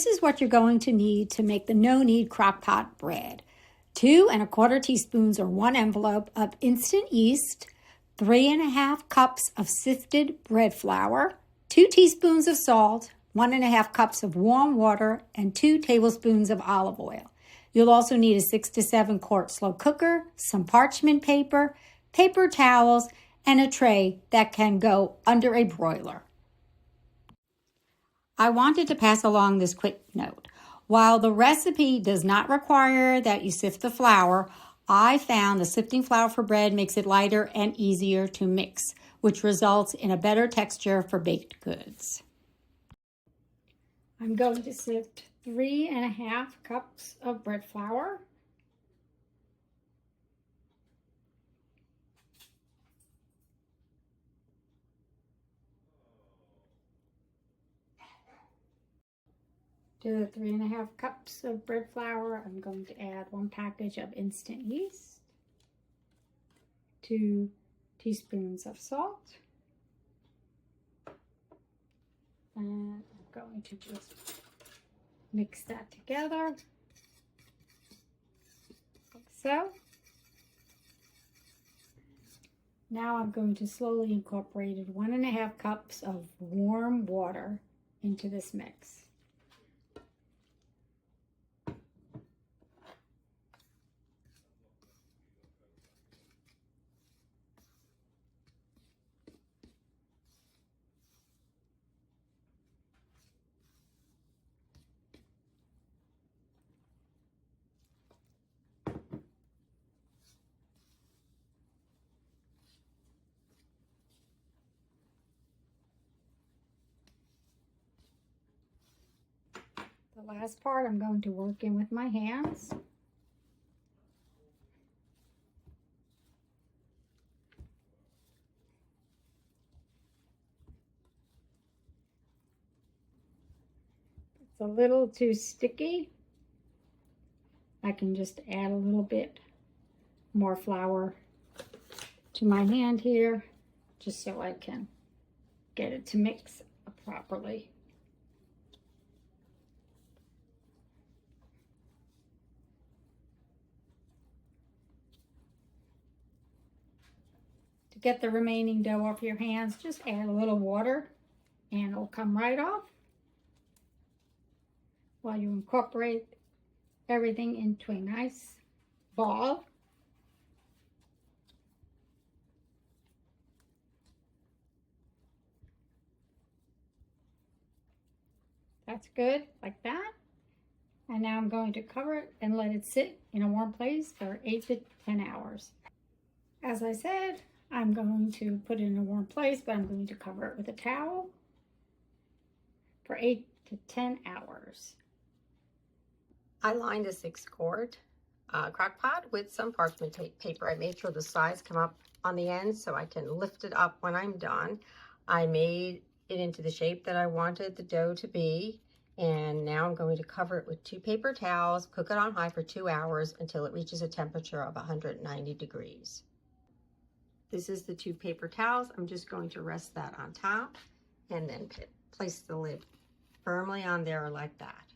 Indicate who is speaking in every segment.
Speaker 1: This is what you're going to need to make the no-knead crock pot bread. 2 1/4 teaspoons or 1 envelope of instant yeast, 3 1/2 cups of sifted bread flour, 2 teaspoons of salt, 1 1/2 cups of warm water, and 2 tablespoons of olive oil. You'll also need a 6 to 7 quart slow cooker, some parchment paper, paper towels, and a tray that can go under a broiler. I wanted to pass along this quick note. While the recipe does not require that you sift the flour, I found the sifting flour for bread makes it lighter and easier to mix, which results in a better texture for baked goods. I'm going to sift 3 1/2 cups of bread flour. To the 3 1/2 cups of bread flour, I'm going to add 1 package of instant yeast, 2 teaspoons of salt, and I'm going to just mix that together, like so. Now I'm going to slowly incorporate 1 1/2 cups of warm water into this mix. The last part I'm going to work in with my hands. It's a little too sticky. I can just add a little bit more flour to my hand here, just so I can get it to mix properly. To get the remaining dough off your hands, just add a little water and it'll come right off while you incorporate everything into a nice ball. That's good, like that. And now I'm going to cover it and let it sit in a warm place for 8 to 10 hours. As I said, I'm going to put it in a warm place, but I'm going to cover it with a towel for 8 to 10 hours.
Speaker 2: I lined a 6-quart crock pot with some parchment paper. I made sure the sides come up on the end so I can lift it up when I'm done. I made it into the shape that I wanted the dough to be, and now I'm going to cover it with 2 paper towels, cook it on high for 2 hours until it reaches a temperature of 190 degrees. This is the 2 paper towels. I'm just going to rest that on top and then place the lid firmly on there like that.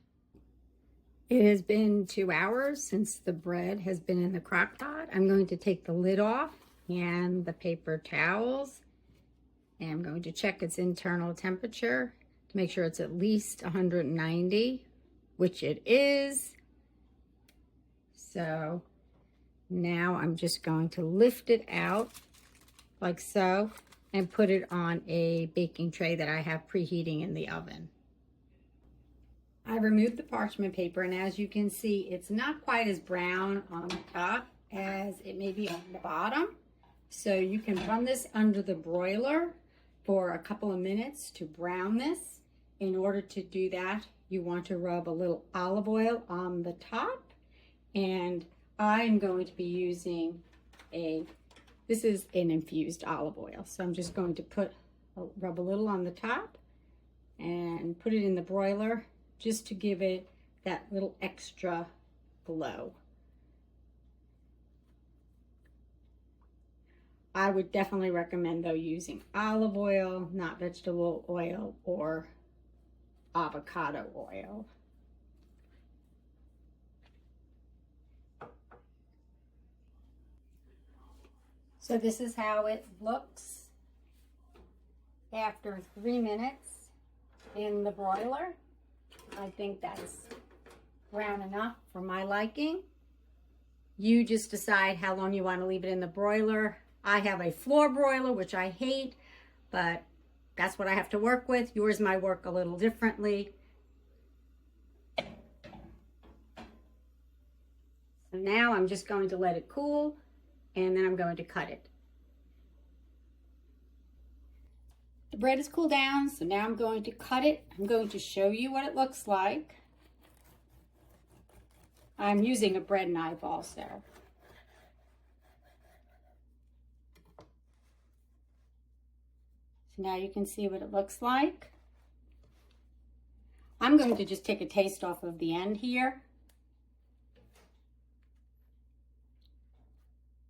Speaker 1: It has been 2 hours since the bread has been in the crock pot. I'm going to take the lid off and the paper towels, and I'm going to check its internal temperature to make sure it's at least 190, which it is. So now I'm just going to lift it out like so and put it on a baking tray that I have preheating in the oven. I removed the parchment paper, and as you can see, it's not quite as brown on the top as it may be on the bottom. So you can run this under the broiler for a couple of minutes to brown this. In order to do that, you want to rub a little olive oil on the top, and I'm going to be using this is an infused olive oil. So I'm just going to rub a little on the top and put it in the broiler, just to give it that little extra glow. I would definitely recommend, though, using olive oil, not vegetable oil or avocado oil. So this is how it looks after 3 minutes in the broiler. I think that's brown enough for my liking. You just decide how long you want to leave it in the broiler. I have a floor broiler, which I hate, but that's what I have to work with. Yours might work a little differently. So now I'm just going to let it cool, and then I'm going to cut it. The bread is cooled down, so now I'm going to cut it. I'm going to show you what it looks like. I'm using a bread knife also. So now you can see what it looks like. I'm going to just take a taste off of the end here.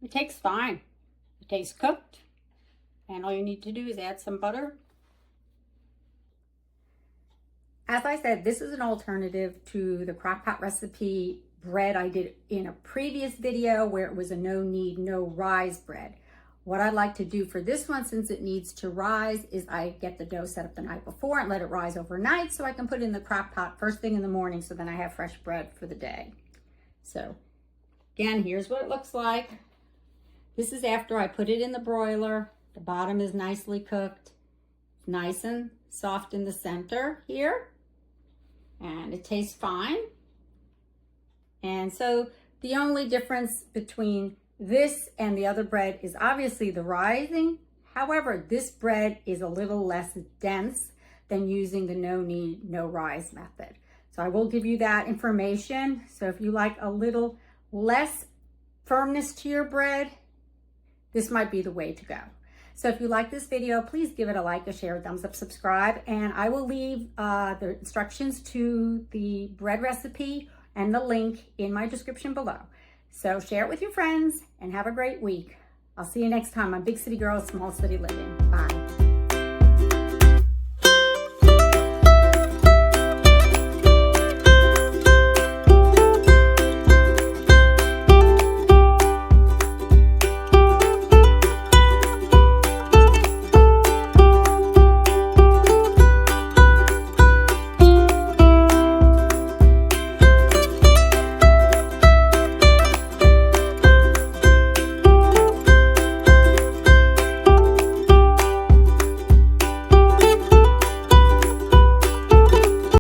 Speaker 1: It tastes fine. It tastes cooked. And all you need to do is add some butter. As I said, this is an alternative to the crock pot recipe bread I did in a previous video where it was a no knead, no rise bread. What I like to do for this one, since it needs to rise, is I get the dough set up the night before and let it rise overnight so I can put it in the crock pot first thing in the morning so then I have fresh bread for the day. So again, here's what it looks like. This is after I put it in the broiler. The bottom is nicely cooked. It's nice and soft in the center here. And it tastes fine. And so the only difference between this and the other bread is obviously the rising. However, this bread is a little less dense than using the no knead, no rise method. So I will give you that information. So if you like a little less firmness to your bread, this might be the way to go. So if you like this video, please give it a like, a share, a thumbs up, subscribe, and I will leave the instructions to the bread recipe and the link in my description below. So share it with your friends and have a great week. I'll see you next time on Big City Girls, Small City Living. Bye.